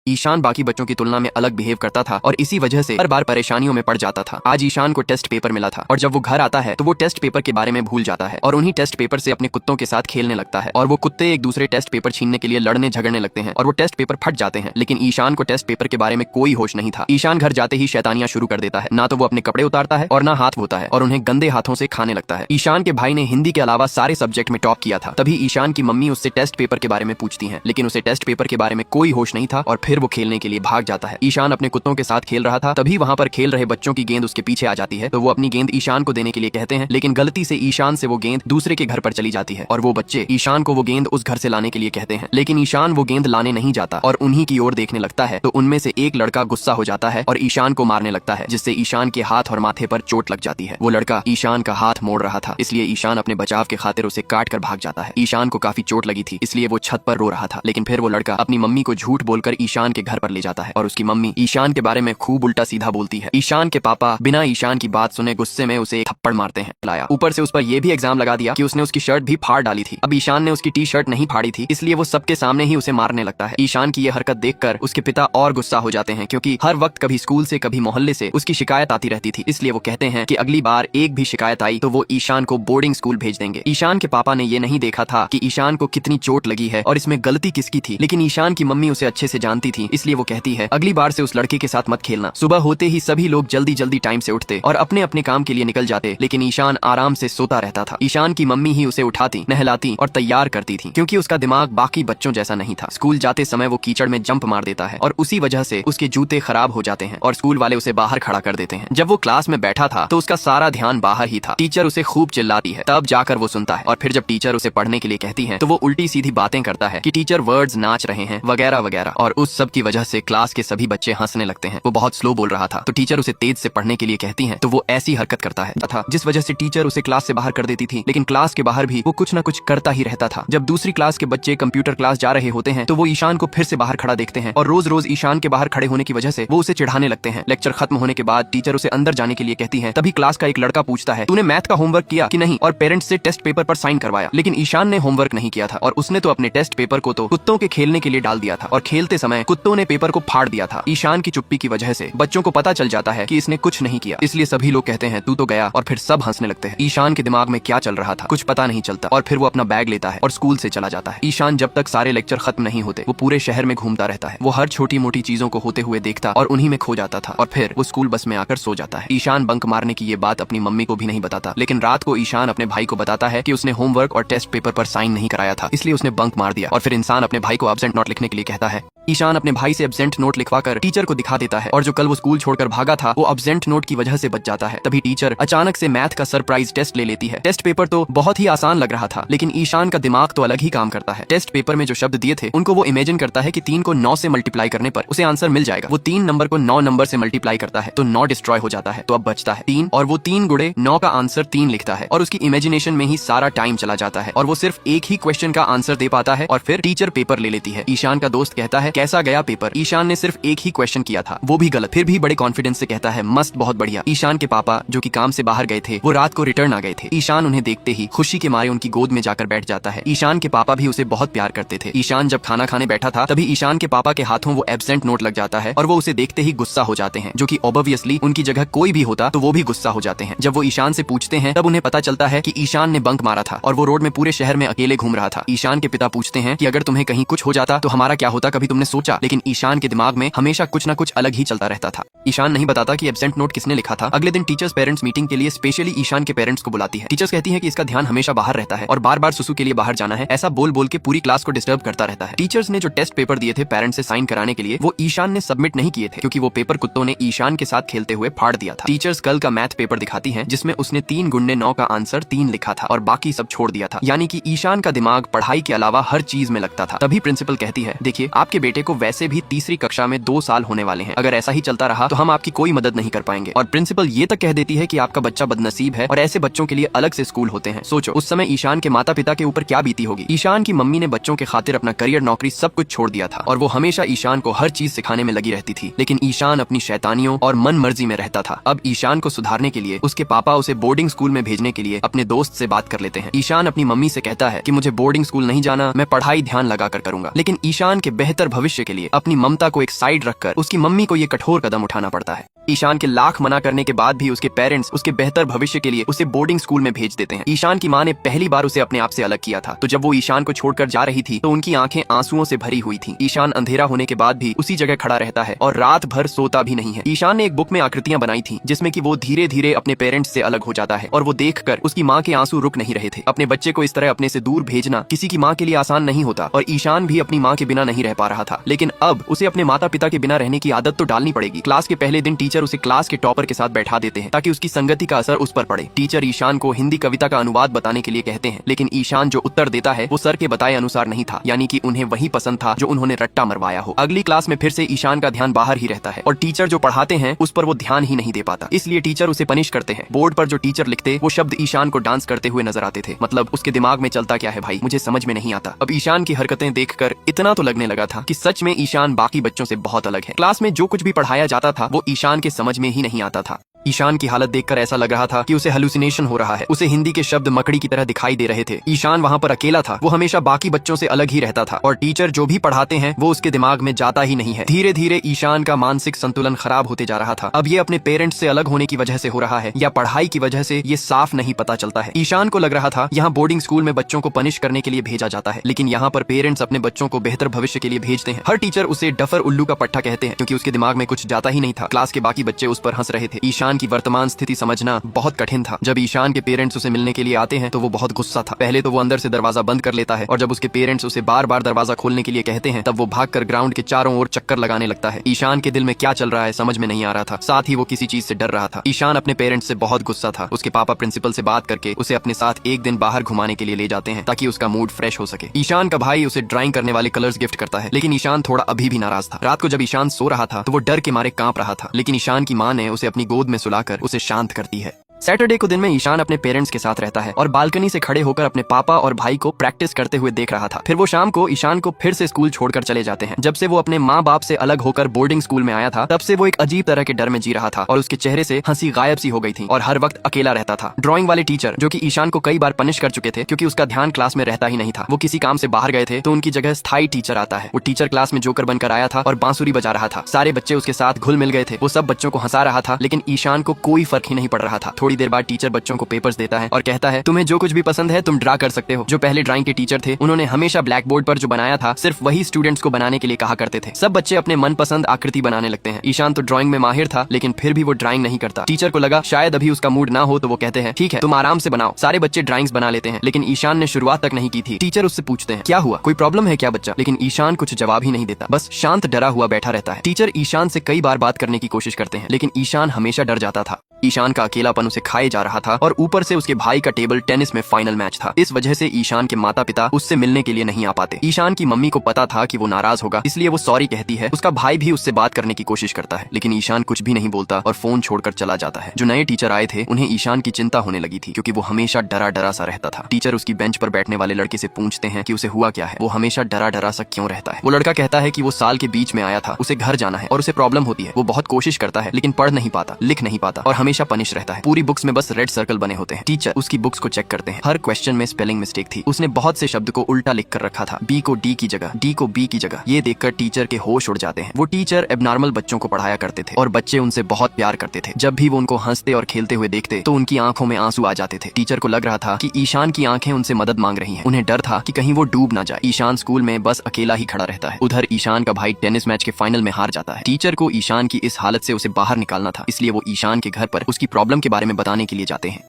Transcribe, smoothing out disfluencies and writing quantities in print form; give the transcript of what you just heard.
ईशान बाकी बच्चों की तुलना में अलग बिहेव करता था और इसी वजह से हर बार परेशानियों में पड़ जाता था। आज ईशान को टेस्ट पेपर मिला था और जब वो घर आता है तो वो टेस्ट पेपर के बारे में भूल जाता है और उन्हीं टेस्ट पेपर से अपने कुत्तों के साथ खेलने लगता है और वो कुत्ते एक दूसरे टेस्ट पेपर छीनने के लिए लड़ने झगड़ने लगते हैं और वो टेस्ट पेपर फट जाते हैं। लेकिन ईशान को टेस्ट पेपर के बारे में कोई होश नहीं था। ईशान घर जाते ही शैतानियां शुरू कर देता है। ना तो वो अपने कपड़े उतारता है और ना हाथ धोता है और उन्हें गंदे हाथों से खाने लगता है। ईशान के भाई ने हिंदी के अलावा सारे सब्जेक्ट में टॉप किया था। तभी ईशान की मम्मी उससे टेस्ट पेपर के बारे में पूछती है, लेकिन उसे टेस्ट पेपर के बारे में कोई होश नहीं था और फिर वो खेलने के लिए भाग जाता है। ईशान अपने कुत्तों के साथ खेल रहा था, तभी वहाँ पर खेल रहे बच्चों की गेंद उसके पीछे आ जाती है। तो वो अपनी गेंद ईशान को देने के लिए कहते हैं, लेकिन गलती से ईशान से वो गेंद दूसरे के घर पर चली जाती है और वो बच्चे ईशान को वो गेंद उस घर से लाने के लिए कहते हैं, लेकिन ईशान वो गेंद लाने नहीं जाता और उन्हीं की ओर देखने लगता है। तो उनमें से एक लड़का गुस्सा हो जाता है और ईशान को मारने लगता है, जिससे ईशान के हाथ और माथे पर चोट लग जाती है। वो लड़का ईशान का हाथ मोड़ रहा था, इसलिए ईशान अपने बचाव के खातिर उसे काट कर भाग जाता है। ईशान को काफी चोट लगी थी, इसलिए वो छत पर रो रहा था। लेकिन फिर वो लड़का अपनी मम्मी को झूठ बोलकर ईशान के घर पर ले जाता है और उसकी मम्मी ईशान के बारे में खूब उल्टा सीधा बोलती है। ईशान के पापा बिना ईशान की बात सुने गुस्से में उसे एक थप्पड़ मारते हैं। लाया ऊपर से उस पर यह भी इल्जाम लगा दिया कि उसने उसकी शर्ट भी फाड़ डाली थी। अब ईशान ने उसकी टी शर्ट नहीं फाड़ी थी, इसलिए वो सबके सामने ही उसे मारने लगता है। ईशान की यह हरकत देखकर उसके पिता और गुस्सा हो जाते हैं, क्योंकि हर वक्त कभी स्कूल से कभी मोहल्ले से उसकी शिकायत आती रहती थी। इसलिए वो कहते हैं कि अगली बार एक भी शिकायत आई तो वो ईशान को बोर्डिंग स्कूल भेज देंगे। ईशान के पापा ने ये नहीं देखा था कि ईशान को कितनी चोट लगी है और इसमें गलती किसकी थी, लेकिन ईशान की मम्मी उसे अच्छे से जानती थी, इसलिए वो कहती है अगली बार से उस लड़के के साथ मत खेलना। सुबह होते ही सभी लोग जल्दी जल्दी टाइम से उठते और अपने अपने काम के लिए निकल जाते, लेकिन ईशान आराम से सोता रहता था। ईशान की मम्मी ही उसे उठाती, नहलाती और तैयार करती थी, क्योंकि उसका दिमाग बाकी बच्चों जैसा नहीं था। स्कूल जाते समय वो कीचड़ में जंप मार देता है और उसी वजह से उसके जूते खराब हो जाते हैं और स्कूल वाले उसे बाहर खड़ा कर देते हैं। जब वो क्लास में बैठा था तो उसका सारा ध्यान बाहर ही था। टीचर उसे खूब चिल्लाती है, तब जाकर वो सुनता है और फिर जब टीचर उसे पढ़ने के लिए कहती है तो वो उल्टी सीधी बातें करता है कि टीचर वर्ड्स नाच रहे हैं वगैरह वगैरह, और उस सब की वजह से क्लास के सभी बच्चे हंसने लगते हैं। वो बहुत स्लो बोल रहा था तो टीचर उसे तेज से पढ़ने के लिए कहती है तो वो ऐसी हरकत करता है था, जिस वजह से टीचर उसे क्लास से बाहर कर देती थी। लेकिन क्लास के बाहर भी वो कुछ न कुछ करता ही रहता था। जब दूसरी क्लास के बच्चे कंप्यूटर क्लास जा रहे होते हैं तो वो ईशान को फिर से बाहर खड़ा देखते हैं और रोज रोज ईशान के बाहर खड़े होने की वजह से वो उसे चिढ़ाने लगते हैं। लेक्चर खत्म होने के बाद टीचर उसे अंदर जाने के लिए कहती है। तभी क्लास का एक लड़का पूछता है, तूने मैथ का होमवर्क किया कि नहीं, और पेरेंट्स से टेस्ट पेपर पर साइन करवाया। लेकिन ईशान ने होमवर्क नहीं किया था और उसने तो अपने टेस्ट पेपर को तो कुत्तों के खेलने के लिए डाल दिया था और खेलते समय कुत्तों ने पेपर को फाड़ दिया था। ईशान की चुप्पी की वजह से बच्चों को पता चल जाता है कि इसने कुछ नहीं किया, इसलिए सभी लोग कहते हैं तू तो गया, और फिर सब हंसने लगते हैं। ईशान के दिमाग में क्या चल रहा था कुछ पता नहीं चलता और फिर वो अपना बैग लेता है और स्कूल से चला जाता है। ईशान जब तक सारे लेक्चर खत्म नहीं होते वो पूरे शहर में घूमता रहता है। वो हर छोटी मोटी चीजों को होते हुए देखता और उन्हीं में खो जाता था और फिर वो स्कूल बस में आकर सो जाता है। ईशान बंक मारने की ये बात अपनी मम्मी को भी नहीं बताता, लेकिन रात को ईशान अपने भाई को बताता है कि उसने होमवर्क और टेस्ट पेपर पर साइन नहीं कराया था, इसलिए उसने बंक मार दिया। और फिर इंसान अपने भाई को एब्सेंट नोट लिखने के लिए कहता है। ईशान अपने भाई से एब्सेंट नोट लिखवाकर टीचर को दिखा देता है और जो कल वो स्कूल छोड़कर भागा था वो एब्सेंट नोट की वजह से बच जाता है। तभी टीचर अचानक से मैथ का सरप्राइज टेस्ट ले लेती है। टेस्ट पेपर तो बहुत ही आसान लग रहा था, लेकिन ईशान का दिमाग तो अलग ही काम करता है। टेस्ट पेपर में जो शब्द दिए थे उनको वो इमेजिन करता है कि 3 को 9 से मल्टीप्लाई करने पर उसे आंसर मिल जाएगा। वो 3 नंबर को 9 नंबर से मल्टीप्लाई करता है तो 9 डिस्ट्रॉय हो जाता है, तो अब बचता है 3, और वो 3 गुणे 9 का आंसर 3 लिखता है और उसकी इमेजिनेशन में ही सारा टाइम चला जाता है और वो सिर्फ एक ही क्वेश्चन का आंसर दे पाता है और फिर टीचर पेपर ले लेती है। ईशान का दोस्त कहता है कैसा गया पेपर। ईशान ने सिर्फ एक ही क्वेश्चन किया था, वो भी गलत, फिर भी बड़े कॉन्फिडेंस से कहता है मस्त, बहुत बढ़िया। ईशान के पापा जो कि काम से बाहर गए थे वो रात को रिटर्न आ गए थे। ईशान उन्हें देखते ही खुशी के मारे उनकी गोद में जाकर बैठ जाता है। ईशान के पापा भी उसे बहुत प्यार करते थे। ईशान जब खाना खाने बैठा था तभी ईशान के पापा के हाथों वो एब्सेंट नोट लग जाता है और वो उसे देखते ही गुस्सा हो जाते हैं, जो कि ऑब्वियसली उनकी जगह कोई भी होता तो वो भी गुस्सा हो जाते हैं। जब वो ईशान से पूछते हैं तब उन्हें पता चलता है कि ईशान ने बंक मारा था और वो रोड में पूरे शहर में अकेले घूम रहा था। ईशान के पिता पूछते हैं कि अगर तुम्हें कहीं कुछ हो जाता तो हमारा क्या होता, कभी तुमने सोचा। लेकिन ईशान के दिमाग में हमेशा कुछ न कुछ अलग ही चलता रहता था। ईशान नहीं बताता कि एब्सेंट नोट किसने लिखा था। अगले दिन टीचर्स पेरेंट्स मीटिंग के लिए स्पेशली ईशान के पेरेंट्स को बुलाती है। टीचर्स कहती है कि इसका ध्यान हमेशा बाहर रहता है और बार बार सुसु के लिए बाहर जाना है, ऐसा बोल बोल के पूरी क्लास को डिस्टर्ब करता रहता है। टीचर्स ने जो टेस्ट पेपर दिए थे पेरेंट्स से साइन कराने के लिए वो ईशान ने सबमिट नहीं किए थे, क्योंकि वो पेपर कुत्तों ने ईशान के साथ खेलते हुए फाड़ दिया था। टीचर्स कल का मैथ पेपर दिखाती है जिसमें उसने 3 गुणे 9 का आंसर 3 लिखा था और बाकी सब छोड़ दिया था, यानी कि ईशान का दिमाग पढ़ाई के अलावा हर चीज में लगता था। तभी प्रिंसिपल कहती है, देखिए आपके बेटे को वैसे भी तीसरी कक्षा में 2 साल होने वाले हैं, अगर ऐसा ही चलता रहा तो हम आपकी कोई मदद नहीं कर पाएंगे। और प्रिंसिपल ये तक कह देती है कि आपका बच्चा बदनसीब है और ऐसे बच्चों के लिए अलग से स्कूल होते हैं। सोचो उस समय ईशान के माता पिता के ऊपर क्या बीती होगी। ईशान की मम्मी ने बच्चों के खातिर अपना करियर, नौकरी सब कुछ छोड़ दिया था और वो हमेशा ईशान को हर चीज सिखाने में लगी रहती थी, लेकिन ईशान अपनी शैतानियों और मन मर्जी में रहता था। अब ईशान को सुधारने के लिए उसके पापा उसे बोर्डिंग स्कूल में भेजने के लिए अपने दोस्त से बात कर लेते हैं। ईशान अपनी मम्मी से कहता है कि मुझे बोर्डिंग स्कूल नहीं जाना, मैं पढ़ाई ध्यान लगाकर करूंगा। लेकिन ईशान के बेहतर भविष्य के के लिए अपनी ममता को एक साइड रखकर उसकी मम्मी को ये कठोर कदम उठाना पड़ता है। ईशान के लाख मना करने के बाद भी उसके पेरेंट्स उसके बेहतर भविष्य के लिए उसे बोर्डिंग स्कूल में भेज देते हैं। ईशान की माँ ने पहली बार उसे अपने आप से अलग किया था, तो जब वो ईशान को छोड़कर जा रही थी तो उनकी आंखें आंसुओं से भरी हुई थी। ईशान अंधेरा होने के बाद भी उसी जगह खड़ा रहता है और रात भर सोता भी नहीं है। ईशान ने एक बुक में आकृतियां बनाई थी जिसमें कि वो धीरे धीरे अपने पेरेंट्स से अलग हो जाता है और वो देखकर उसकी माँ के आंसू रुक नहीं रहे थे। अपने बच्चे को इस तरह अपने से दूर भेजना किसी की माँ के लिए आसान नहीं होता और ईशान भी अपनी माँ के बिना नहीं रह पा रहा था, लेकिन अब उसे अपने माता पिता के बिना रहने की आदत तो डालनी पड़ेगी। क्लास के पहले दिन टीचर उसे क्लास के टॉपर के साथ बैठा देते हैं ताकि उसकी संगति का असर उस पर पड़े। टीचर ईशान को हिंदी कविता का अनुवाद बताने के लिए कहते हैं, लेकिन ईशान जो उत्तर देता है वो सर के बताए अनुसार नहीं था, यानी कि उन्हें वही पसंद था जो उन्होंने रट्टा मरवाया हो। अगली क्लास में फिर से ईशान का ध्यान बाहर ही रहता है और टीचर जो पढ़ाते हैं उस पर वो ध्यान ही नहीं दे पाता, इसलिए टीचर उसे पनिश करते हैं। बोर्ड पर जो टीचर लिखते वो शब्द ईशान को डांस करते हुए नजर आते थे। मतलब उसके दिमाग में चलता क्या है भाई, मुझे समझ में नहीं आता। अब ईशान की हरकतें देखकर इतना तो लगने लगा था कि सच में ईशान बाकी बच्चों से बहुत अलग है। क्लास में जो कुछ भी पढ़ाया जाता था वो ईशान के समझ में ही नहीं आता था। ईशान की हालत देखकर ऐसा लग रहा था कि उसे हेलुसिनेशन हो रहा है। उसे हिंदी के शब्द मकड़ी की तरह दिखाई दे रहे थे। ईशान वहाँ पर अकेला था, वो हमेशा बाकी बच्चों से अलग ही रहता था और टीचर जो भी पढ़ाते हैं वो उसके दिमाग में जाता ही नहीं है। धीरे धीरे ईशान का मानसिक संतुलन खराब होते जा रहा था। अब ये अपने पेरेंट्स से अलग होने की वजह से हो रहा है या पढ़ाई की वजह से, ये साफ नहीं पता चलता है। ईशान को लग रहा था यहाँ बोर्डिंग स्कूल में बच्चों को पनिश करने के लिए भेजा जाता है, लेकिन यहाँ पर पेरेंट्स अपने बच्चों को बेहतर भविष्य के लिए भेजते हैं। हर टीचर उसे डफर उल्लू का पट्टा कहते हैं क्योंकि उसके दिमाग में कुछ जाता ही नहीं था। क्लास के बाकी बच्चे उस पर हंस रहे थे। ईशान की वर्तमान स्थिति समझना बहुत कठिन था। जब ईशान के पेरेंट्स उसे मिलने के लिए आते हैं तो वो बहुत गुस्सा था। पहले तो वो अंदर से दरवाजा बंद कर लेता है और जब उसके पेरेंट्स उसे बार बार दरवाजा खोलने के लिए कहते हैं तब वो भागकर ग्राउंड के चारों ओर चक्कर लगाने लगता है। ईशान के दिल में क्या चल रहा है समझ में नहीं आ रहा था, साथ ही वो किसी चीज से डर रहा था। ईशान अपने पेरेंट्स से बहुत गुस्सा था। उसके पापा प्रिंसिपल से बात करके उसे अपने साथ एक दिन बाहर घुमाने के लिए ले जाते हैं ताकि उसका मूड फ्रेश हो सके। ईशान का भाई उसे ड्राइंग करने वाले कलर्स गिफ्ट करता है, लेकिन ईशान थोड़ा अभी भी नाराज था। रात को जब ईशान सो रहा था तो वो डर के मारे कांप रहा था, लेकिन ईशान की माँ ने उसे अपनी गोद में सुलाकर उसे शांत करती है। सैटरडे को दिन में ईशान अपने पेरेंट्स के साथ रहता है और बालकनी से खड़े होकर अपने पापा और भाई को प्रैक्टिस करते हुए देख रहा था। फिर वो शाम को ईशान को फिर से स्कूल छोड़कर चले जाते हैं। जब से वो अपने माँ बाप से अलग होकर बोर्डिंग स्कूल में आया था तब से वो एक अजीब तरह के डर में जी रहा था और उसके चेहरे से हंसी गायब सी हो गई थी और हर वक्त अकेला रहता था। ड्राइंग वाले टीचर जो कि ईशान को कई बार पनिश कर चुके थे क्योंकि उसका ध्यान क्लास में रहता ही नहीं था, वो किसी काम से बाहर गए थे तो उनकी जगह स्थायी टीचर आता है। वो टीचर क्लास में जोकर बनकर आया था और बांसुरी बजा रहा था। सारे बच्चे उसके साथ घुल मिल गए थे। वो सब बच्चों को हंसा रहा था, लेकिन ईशान को कोई फर्क ही नहीं पड़ रहा था। थोड़ी देर बाद टीचर बच्चों को पेपर्स देता है और कहता है तुम्हें जो कुछ भी पसंद है तुम ड्रा कर सकते हो। जो पहले ड्राइंग के टीचर थे उन्होंने हमेशा ब्लैक बोर्ड पर जो बनाया था सिर्फ वही स्टूडेंट्स को बनाने के लिए कहा करते थे। सब बच्चे अपने मनपसंद आकृति बनाने लगते हैं। ईशान तो ड्राइंग में माहिर था लेकिन फिर भी वो ड्राइंग नहीं करता। टीचर को लगा शायद अभी उसका मूड ना हो तो वो कहते हैं ठीक है तुम आराम से बनाओ। सारे बच्चे ड्राइंग्स बना लेते हैं, लेकिन ईशान ने शुरुआत तक नहीं की थी। टीचर उससे पूछते हैं क्या हुआ, कोई प्रॉब्लम है क्या बच्चा, लेकिन ईशान कुछ जवाब ही नहीं देता, बस शांत डरा हुआ बैठा रहता है। टीचर ईशान से कई बार बात करने की कोशिश करते हैं लेकिन ईशान हमेशा डर जाता था। ईशान का अकेलापन उसे खाए जा रहा था और ऊपर से उसके भाई का टेबल टेनिस में फाइनल मैच था। इस वजह से ईशान के माता पिता उससे मिलने के लिए नहीं आ पाते। ईशान की मम्मी को पता था कि वो नाराज होगा, इसलिए वो सॉरी कहती है। उसका भाई भी उससे बात करने की कोशिश करता है, लेकिन ईशान कुछ भी नहीं बोलता और फोन छोड़कर चला जाता है। जो नए टीचर आए थे उन्हें ईशान की चिंता होने लगी थी क्योंकि वो हमेशा डरा डरा सा रहता था। टीचर उसकी बेंच पर बैठने वाले लड़के से पूछते हैं कि उसे हुआ क्या है, वो हमेशा डरा डरा सा क्यों रहता है। वो लड़का कहता है कि वो साल के बीच में आया था, उसे घर जाना है और उसे प्रॉब्लम होती है। वो बहुत कोशिश करता है लेकिन पढ़ नहीं पाता, लिख नहीं पाता और हमेशा पनिश रहता है। पूरी बुक्स में बस रेड सर्कल बने होते हैं। टीचर उसकी बुक्स को चेक करते हैं। हर क्वेश्चन में स्पेलिंग मिस्टेक थी। उसने बहुत से शब्द को उल्टा लिख कर रखा था, बी को डी की जगह, डी को बी की जगह। ये देखकर टीचर के होश उड़ जाते हैं। वो टीचर एबनॉर्मल बच्चों को पढ़ाया करते थे और बच्चे उनसे बहुत प्यार करते थे। जब भी वो उनको हंसते और खेलते हुए देखते तो उनकी आंखों में आंसू आ जाते थे। टीचर को लग रहा था कि ईशान की आंखें उनसे मदद मांग रही हैं। उन्हें डर था कि कहीं वो डूब ना जाए। ईशान स्कूल में बस अकेला ही खड़ा रहता है। उधर ईशान का भाई टेनिस मैच के फाइनल में हार जाता है। टीचर को ईशान की इस हालत से उसे बाहर निकालना था, इसलिए वो ईशान के घर पर उसकी प्रॉब्लम के बारे में बताने के लिए जाते हैं।